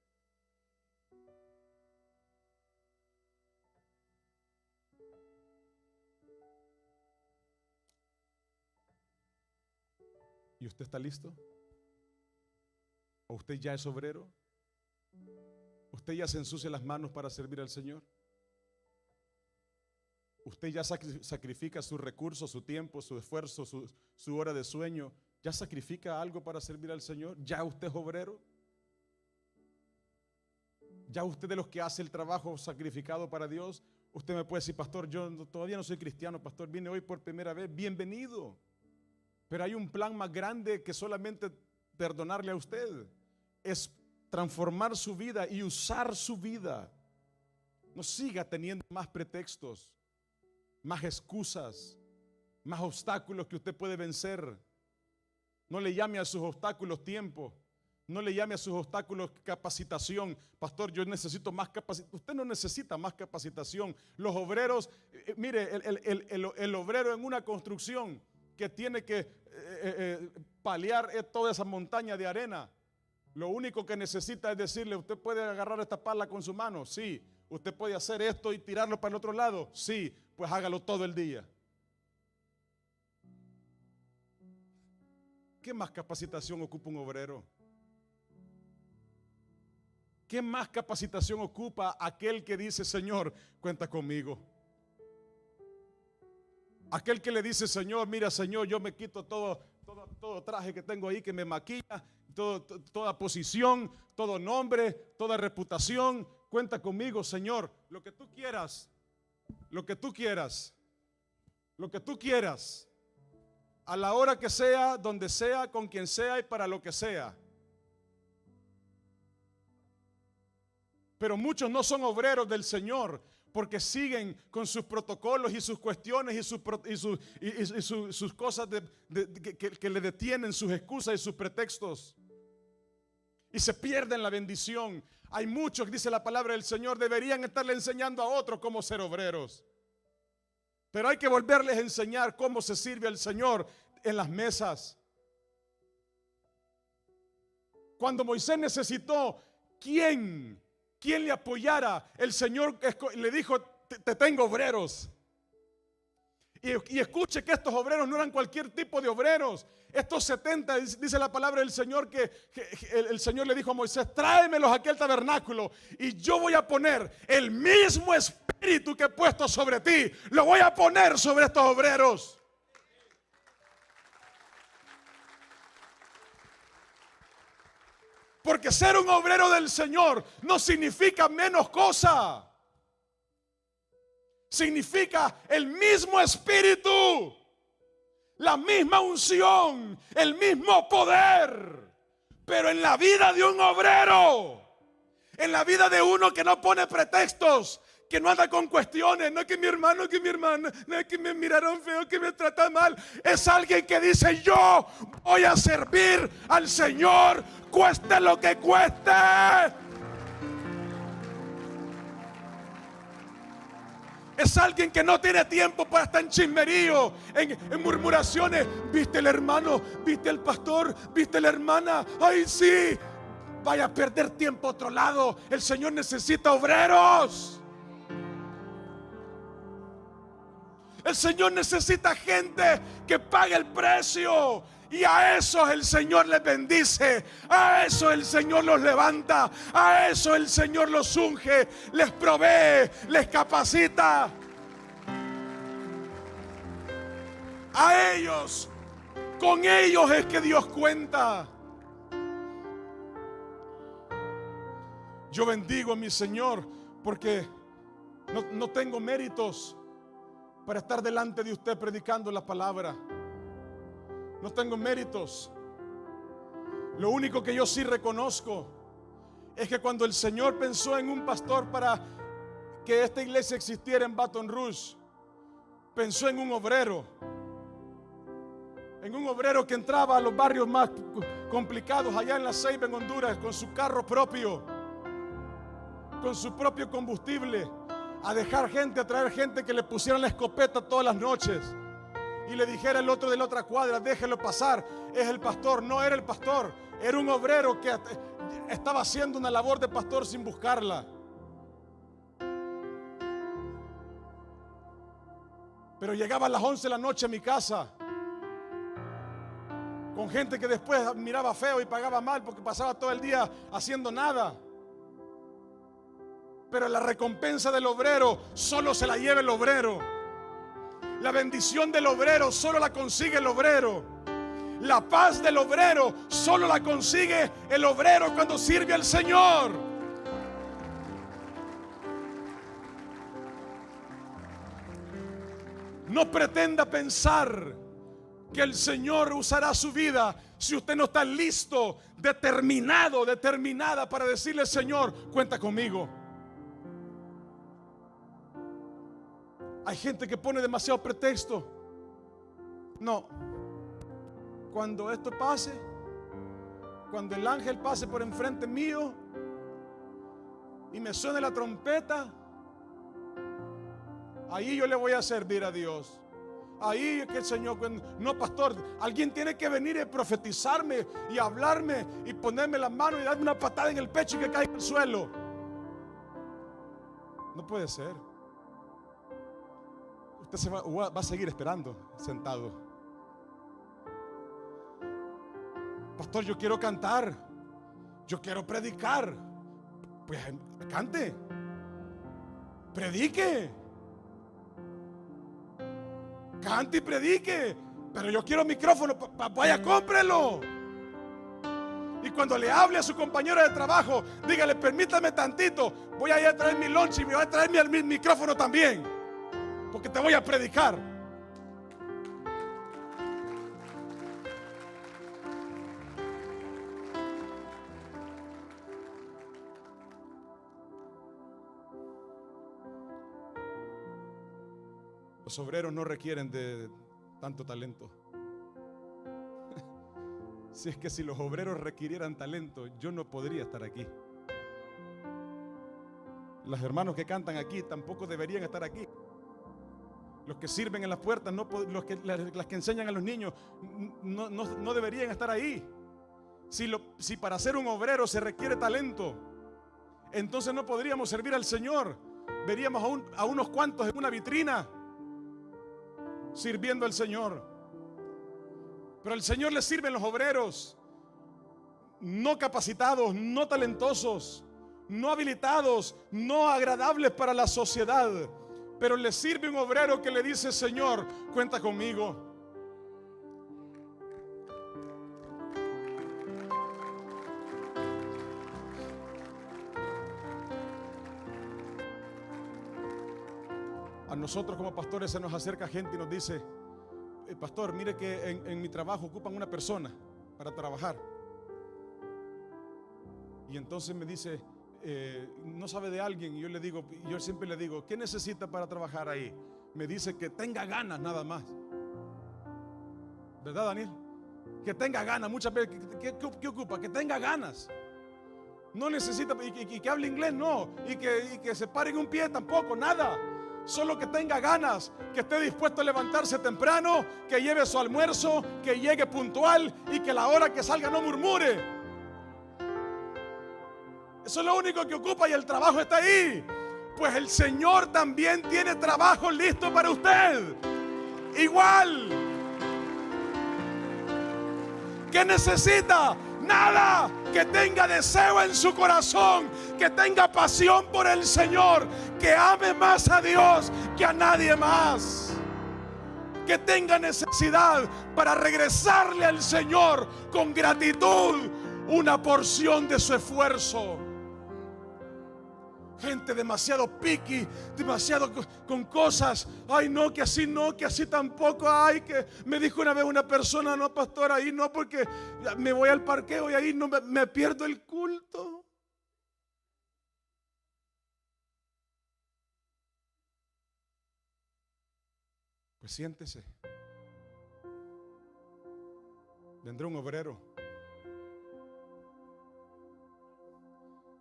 ¿Y usted está listo? ¿O usted ya es obrero? ¿Usted ya se ensucia las manos para servir al Señor? ¿Usted ya sacrifica sus recursos, su tiempo, su esfuerzo, su hora de sueño? ¿Ya sacrifica algo para servir al Señor? ¿Ya usted es obrero? ¿Ya usted de los que hace el trabajo sacrificado para Dios? Usted me puede decir, pastor, yo todavía no soy cristiano, pastor, vine hoy por primera vez. Bienvenido. Pero hay un plan más grande que solamente perdonarle a usted. Es transformar su vida y usar su vida. No siga teniendo más pretextos, más excusas, más obstáculos que usted puede vencer. No le llame a sus obstáculos tiempo. No le llame a sus obstáculos capacitación. Pastor, yo necesito más capacitación. Usted no necesita más capacitación. Los obreros, mire, el obrero en una construcción que tiene que paliar toda esa montaña de arena, lo único que necesita es decirle, usted puede agarrar esta pala con su mano, sí. Usted puede hacer esto y tirarlo para el otro lado, sí. Pues hágalo todo el día. ¿Qué más capacitación ocupa un obrero? ¿Qué más capacitación ocupa aquel que dice, Señor, cuenta conmigo? Aquel que le dice, mira, Señor, yo me quito todo traje que tengo ahí que me maquilla, toda posición, todo nombre, toda reputación. Cuenta conmigo, Señor, lo que tú quieras, lo que tú quieras, lo que tú quieras, a la hora que sea, donde sea, con quien sea y para lo que sea. Pero muchos no son obreros del Señor porque siguen con sus protocolos y sus cuestiones y sus cosas que le detienen, sus excusas y sus pretextos. Y se pierden la bendición. Hay muchos, dice la palabra del Señor, deberían estarle enseñando a otros cómo ser obreros. Pero hay que volverles a enseñar cómo se sirve al Señor en las mesas. Cuando Moisés necesitó, ¿quién le apoyara? El Señor le dijo, te tengo obreros. Y escuche que estos obreros no eran cualquier tipo de obreros. Estos 70, dice la palabra del Señor, que el Señor le dijo a Moisés, tráemelos aquí al tabernáculo y yo voy a poner el mismo espíritu que he puesto sobre ti, lo voy a poner sobre estos obreros. Porque ser un obrero del Señor no significa menos cosa. Significa el mismo espíritu, la misma unción, el mismo poder. Pero en la vida de un obrero, en la vida de uno que no pone pretextos, que no anda con cuestiones, no es que mi hermano, que mi hermana, no es que me miraron feo, que me tratan mal. Es alguien que dice, yo voy a servir al Señor, cueste lo que cueste. Es alguien que no tiene tiempo para estar en chismerío, en murmuraciones. ¿Viste el hermano? ¿Viste el pastor? ¿Viste la hermana? ¡Ay, sí! Vaya a perder tiempo a otro lado. El Señor necesita obreros. El Señor necesita gente que pague el precio. Y a esos el Señor les bendice. A eso el Señor los levanta. A eso el Señor los unge. Les provee, les capacita. A ellos, con ellos es que Dios cuenta. Yo bendigo a mi Señor porque no tengo méritos para estar delante de usted predicando la palabra. no tengo méritos. Lo único que yo sí reconozco es que cuando el Señor pensó en un pastor para que esta iglesia existiera en Baton Rouge, pensó en un obrero que entraba a los barrios más complicados allá en La Ceiba, en Honduras, con su carro propio, con su propio combustible, a dejar gente, a traer gente que le pusieran la escopeta todas las noches y le dijera el otro de la otra cuadra: déjelo pasar, es el pastor. No era el pastor, era un obrero que estaba haciendo una labor de pastor sin buscarla. Pero llegaba a las 11 de la noche a mi casa con gente que después miraba feo y pagaba mal porque pasaba todo el día haciendo nada. Pero la recompensa del obrero solo se la lleva el obrero. La bendición del obrero solo la consigue el obrero. La paz del obrero solo la consigue el obrero cuando sirve al Señor. No pretenda pensar que el Señor usará su vida si usted no está listo, determinada para decirle: Señor, cuenta conmigo. Hay gente que pone demasiado pretexto. No. Cuando esto pase, cuando el ángel pase por enfrente mío y me suene la trompeta, ahí yo le voy a servir a Dios. Ahí es que el Señor, no, pastor, alguien tiene que venir y profetizarme y hablarme y ponerme la mano y darme una patada en el pecho y que caiga al suelo. No puede ser. Usted va a seguir esperando sentado. Pastor, yo quiero cantar, yo quiero predicar. Pues cante, predique, cante y predique. Pero yo quiero micrófono, vaya, cómprelo. Y cuando le hable a su compañero de trabajo, dígale: permítame tantito, voy a ir a traer mi lunch y me voy a traer mi micrófono también, porque te voy a predicar. Los obreros no requieren de tanto talento. Si es que si los obreros requirieran talento, yo no podría estar aquí. Los hermanos que cantan aquí tampoco deberían estar aquí. Los que sirven en las puertas, las que enseñan a los niños, no deberían estar ahí. Si para ser un obrero se requiere talento, entonces no podríamos servir al Señor. Veríamos a unos cuantos en una vitrina sirviendo al Señor. Pero al Señor le sirven los obreros no capacitados, no talentosos, no habilitados, no agradables para la sociedad. Pero le sirve un obrero que le dice: Señor, cuenta conmigo. A nosotros como pastores se nos acerca gente y nos dice: pastor, mire que en mi trabajo ocupan una persona para trabajar. Y entonces me dice: no sabe de alguien. Y yo siempre le digo: ¿qué necesita para trabajar ahí? Me dice que tenga ganas, nada más. ¿Verdad, Daniel? Que tenga ganas. Muchas veces, ¿qué ocupa? Que tenga ganas. No necesita, y que hable inglés, no. Y que se pare en un pie tampoco, nada. Solo que tenga ganas, que esté dispuesto a levantarse temprano, que lleve su almuerzo, que llegue puntual y que a la hora que salga no murmure. Eso es lo único que ocupa y el trabajo está ahí. Pues el Señor también tiene trabajo listo para usted. Igual. ¿Qué necesita? Nada. Que tenga deseo en su corazón, que tenga pasión por el Señor, que ame más a Dios que a nadie más, que tenga necesidad para regresarle al Señor con gratitud una porción de su esfuerzo. Gente demasiado picky, demasiado con cosas. Ay, no, que así tampoco. Ay, que me dijo una vez una persona: no, pastor, ahí no, porque me voy al parqueo y ahí no me pierdo el culto. Pues siéntese. Vendrá un obrero.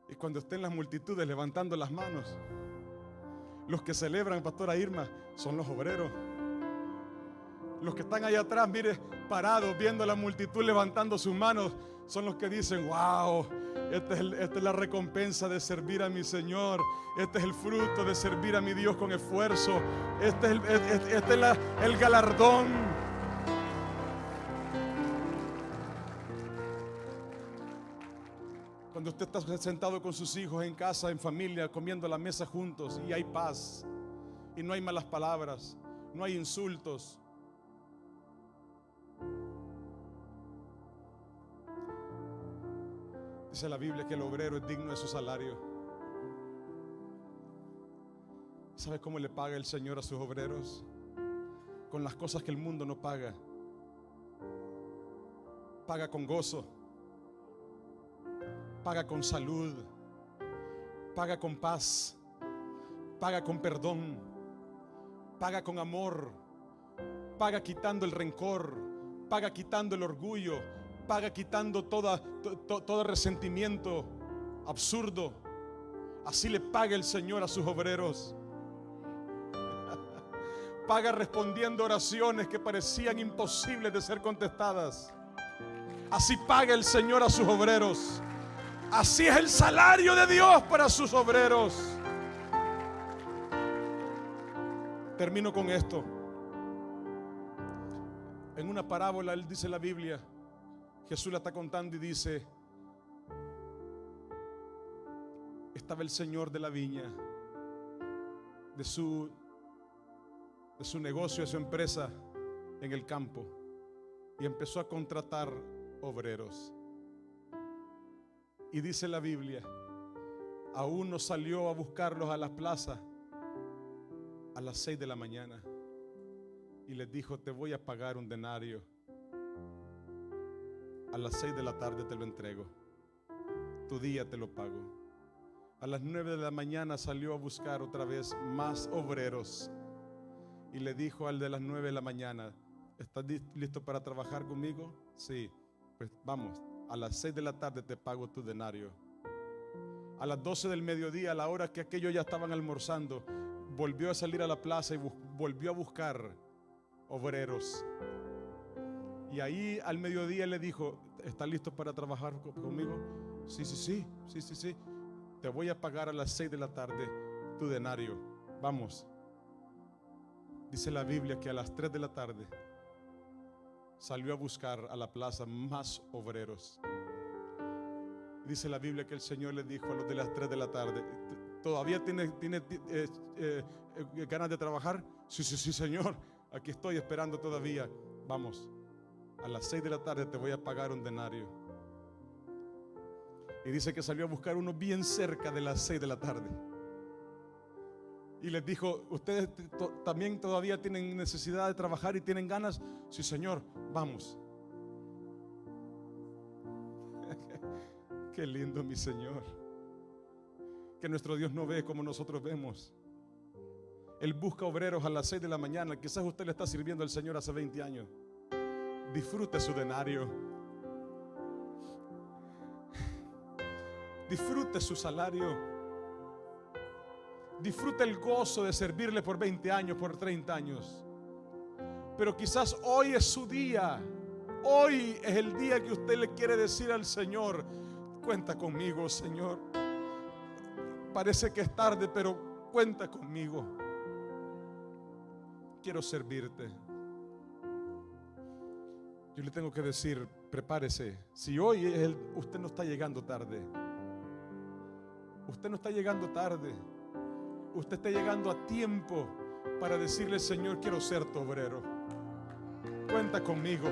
Y cuando estén las multitudes levantando las manos, los que celebran, pastora Irma, son los obreros. Los que están allá atrás, mire, parados viendo a la multitud levantando sus manos, son los que dicen: wow, esta es la recompensa de servir a mi Señor. Este es el fruto de servir a mi Dios con esfuerzo. Este es el galardón. Cuando usted está sentado con sus hijos en casa, en familia, comiendo a la mesa juntos, y hay paz, y no hay malas palabras, no hay insultos. Dice la Biblia que el obrero es digno de su salario. ¿Sabe cómo le paga el Señor a sus obreros? Con las cosas que el mundo no paga. Paga con gozo, paga con salud, paga con paz, paga con perdón, paga con amor, paga quitando el rencor, paga quitando el orgullo, paga quitando todo resentimiento absurdo. Así le paga el Señor a sus obreros. Paga respondiendo oraciones que parecían imposibles de ser contestadas. Así paga el Señor a sus obreros. Así es el salario de Dios para sus obreros. Termino con esto. En una parábola, él dice la Biblia, Jesús la está contando y dice: estaba el señor de la viña, de su negocio, de su empresa en el campo, y empezó a contratar obreros. Y dice la Biblia, a uno salió a buscarlos a las plazas a las 6 de la mañana y les dijo: te voy a pagar un denario, a las 6 de la tarde te lo entrego, tu día te lo pago. A las 9 de la mañana salió a buscar otra vez más obreros y le dijo al de las 9 de la mañana: ¿estás listo para trabajar conmigo? Sí, pues vamos, a las 6 de la tarde te pago tu denario. A las 12 del mediodía, a la hora que aquellos ya estaban almorzando, volvió a salir a la plaza y volvió a buscar obreros. Y ahí al mediodía le dijo: ¿estás listo para trabajar conmigo? Sí. Te voy a pagar a las 6 de la tarde tu denario. Vamos. Dice la Biblia que a las 3 de la tarde salió a buscar a la plaza más obreros. Dice la Biblia que el Señor le dijo a los de las 3 de la tarde: ¿todavía tiene ganas de trabajar? Sí, Señor, aquí estoy esperando todavía. Vamos, a las 6 de la tarde te voy a pagar un denario. Y dice que salió a buscar uno bien cerca de las 6 de la tarde. Y les dijo: ¿ustedes también todavía tienen necesidad de trabajar y tienen ganas? Sí, Señor, vamos. Qué lindo, mi Señor. Que nuestro Dios no ve como nosotros vemos. Él busca obreros a las 6 de la mañana. Quizás usted le está sirviendo al Señor hace 20 años. Disfrute su denario. Disfrute su salario. Disfrute el gozo de servirle por 20 años, por 30 años. Pero quizás hoy es su día. Hoy es el día que usted le quiere decir al Señor: cuenta conmigo, Señor. Parece que es tarde, pero cuenta conmigo. Quiero servirte. Yo le tengo que decir: prepárese. Si hoy usted no está llegando tarde. Usted no está llegando tarde. Usted está llegando a tiempo para decirle: Señor, quiero ser tu obrero. Cuenta conmigo.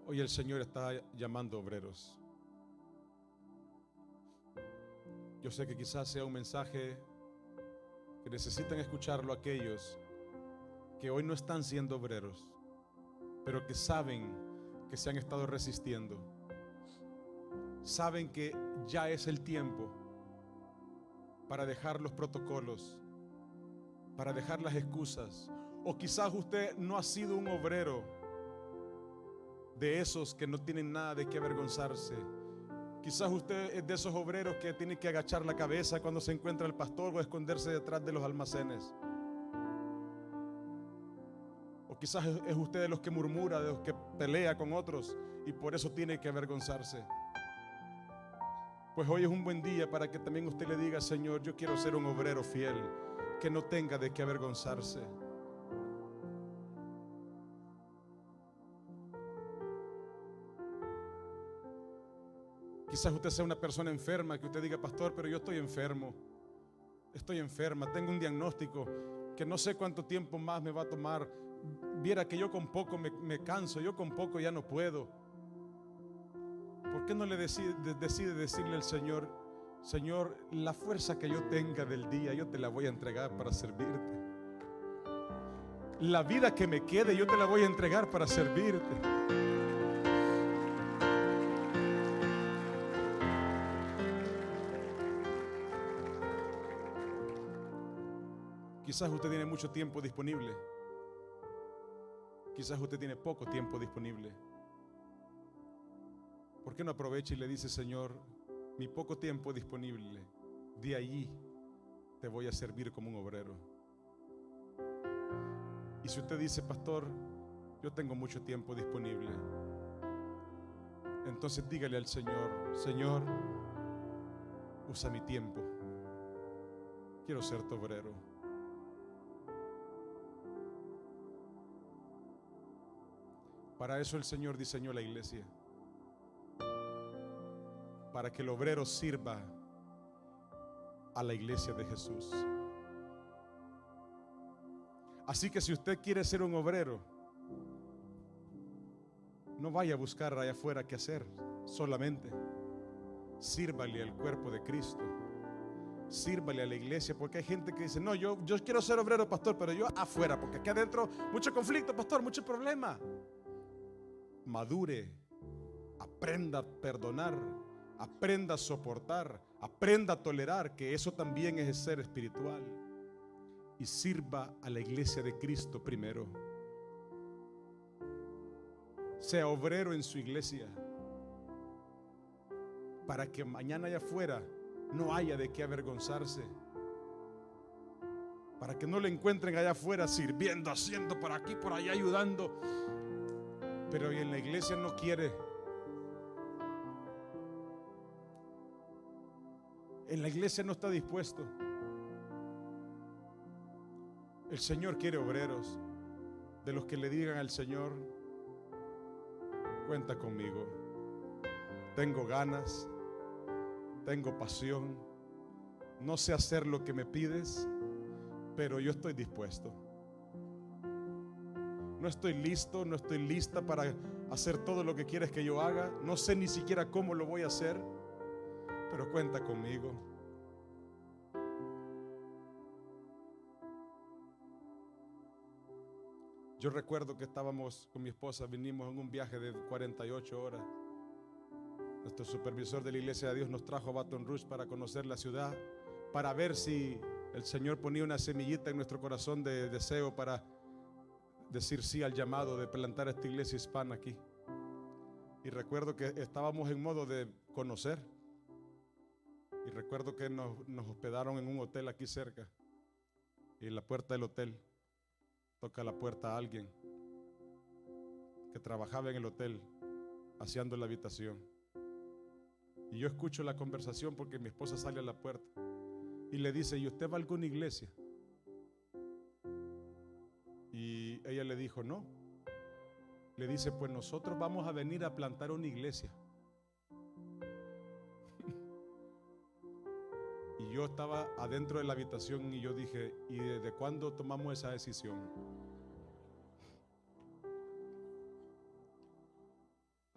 Hoy el Señor está llamando obreros. Yo sé que quizás sea un mensaje que necesitan escucharlo aquellos que hoy no están siendo obreros, pero que saben que se han estado resistiendo. Saben que ya es el tiempo para dejar los protocolos, para dejar las excusas. O quizás usted no ha sido un obrero de esos que no tienen nada de qué avergonzarse. Quizás usted es de esos obreros que tienen que agachar la cabeza cuando se encuentra el pastor o esconderse detrás de los almacenes. O quizás es usted de los que murmura, de los que pelea con otros y por eso tiene que avergonzarse. Pues hoy es un buen día para que también usted le diga: Señor, yo quiero ser un obrero fiel, que no tenga de qué avergonzarse. Quizás usted sea una persona enferma, que usted diga: pastor, pero yo estoy enfermo, estoy enferma, tengo un diagnóstico que no sé cuánto tiempo más me va a tomar. Viera que yo con poco me canso, yo con poco ya no puedo. ¿Por qué no le decide decirle al Señor: Señor, la fuerza que yo tenga del día, yo te la voy a entregar para servirte? La vida que me quede, yo te la voy a entregar para servirte. Quizás usted tiene mucho tiempo disponible. Quizás usted tiene poco tiempo disponible. ¿Por qué no aprovecha y le dice: Señor, mi poco tiempo disponible, de allí te voy a servir como un obrero? Y si usted dice: pastor, yo tengo mucho tiempo disponible, entonces dígale al Señor: Señor, usa mi tiempo, quiero ser tu obrero. Para eso el Señor diseñó la iglesia, para que el obrero sirva a la iglesia de Jesús. Así que si usted quiere ser un obrero, no vaya a buscar allá afuera qué hacer, solamente sírvale al cuerpo de Cristo, sírvale a la iglesia. Porque hay gente que dice: no, yo quiero ser obrero, pastor, pero yo afuera, porque aquí adentro mucho conflicto, pastor, mucho problema. Madure, aprenda a perdonar, aprenda a soportar, aprenda a tolerar, que eso también es ser espiritual. Y sirva a la iglesia de Cristo primero. Sea obrero en su iglesia, para que mañana allá afuera no haya de qué avergonzarse, para que no le encuentren allá afuera sirviendo, haciendo por aquí, por allá, ayudando, pero en la iglesia no quiere. En la iglesia no está dispuesto. El Señor quiere obreros, de los que le digan al Señor: cuenta conmigo, tengo ganas, tengo pasión, no sé hacer lo que me pides, pero yo estoy dispuesto. No estoy listo, no estoy lista para hacer todo lo que quieres que yo haga. No sé ni siquiera cómo lo voy a hacer, pero cuenta conmigo. Yo recuerdo que estábamos con mi esposa, vinimos en un viaje de 48 horas. Nuestro supervisor de la Iglesia de Dios nos trajo a Baton Rouge para conocer la ciudad, para ver si el Señor ponía una semillita en nuestro corazón de deseo para decir sí al llamado de plantar esta iglesia hispana aquí. Y recuerdo que estábamos en modo de conocer. Y recuerdo que nos hospedaron en un hotel aquí cerca. Y en la puerta del hotel toca la puerta a alguien que trabajaba en el hotel, haciendo la habitación. Y yo escucho la conversación porque mi esposa sale a la puerta y le dice: ¿y usted va a alguna iglesia? Y ella le dijo: no. Le dice: pues nosotros vamos a venir a plantar una iglesia. Y yo estaba adentro de la habitación y yo dije: ¿y desde cuándo tomamos esa decisión?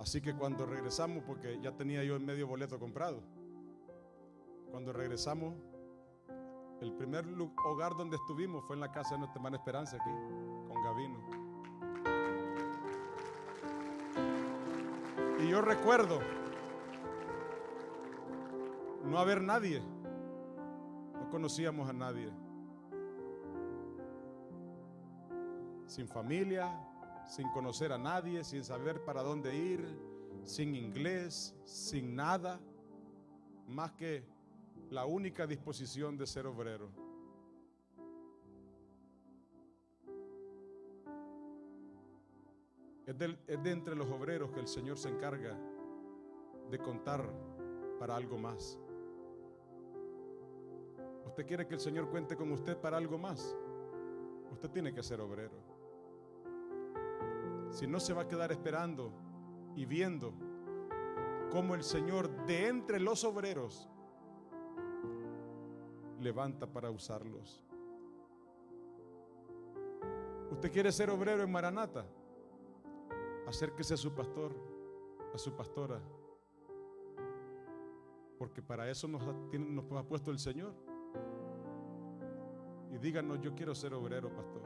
Así que cuando regresamos, porque ya tenía yo el medio boleto comprado, cuando regresamos, el primer hogar donde estuvimos fue en la casa de nuestra hermana Esperanza aquí, con Gavino. Y yo recuerdo no haber nadie, no conocíamos a nadie, sin familia, sin conocer a nadie, sin saber para dónde ir, sin inglés, sin nada, más que la única disposición de ser obrero. Es de entre los obreros que el Señor se encarga de contar para algo más. ¿Usted quiere que el Señor cuente con usted para algo más? Usted tiene que ser obrero. Si no, se va a quedar esperando y viendo cómo el Señor de entre los obreros levanta para usarlos. ¿Usted quiere ser obrero en Maranata? Acérquese a su pastor, a su pastora, porque para eso nos ha puesto el Señor. Y díganos: yo quiero ser obrero, pastor,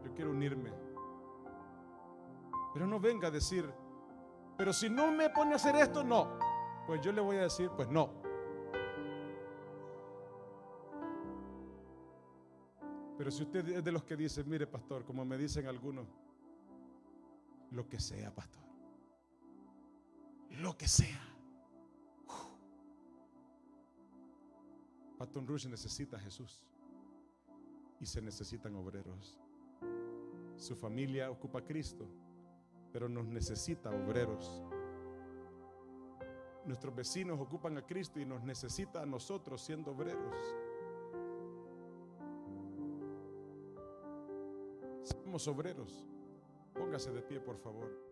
yo quiero unirme. Pero no venga a decir: pero si no me pone a hacer esto, no. Pues yo le voy a decir: pues no. Pero si usted es de los que dicen: mire, pastor, como me dicen algunos, lo que sea, pastor, lo que sea. Baton Rouge necesita a Jesús y se necesitan obreros. Su familia ocupa a Cristo, pero nos necesita obreros. Nuestros vecinos ocupan a Cristo y nos necesita a nosotros siendo obreros. Somos obreros. Póngase de pie, por favor.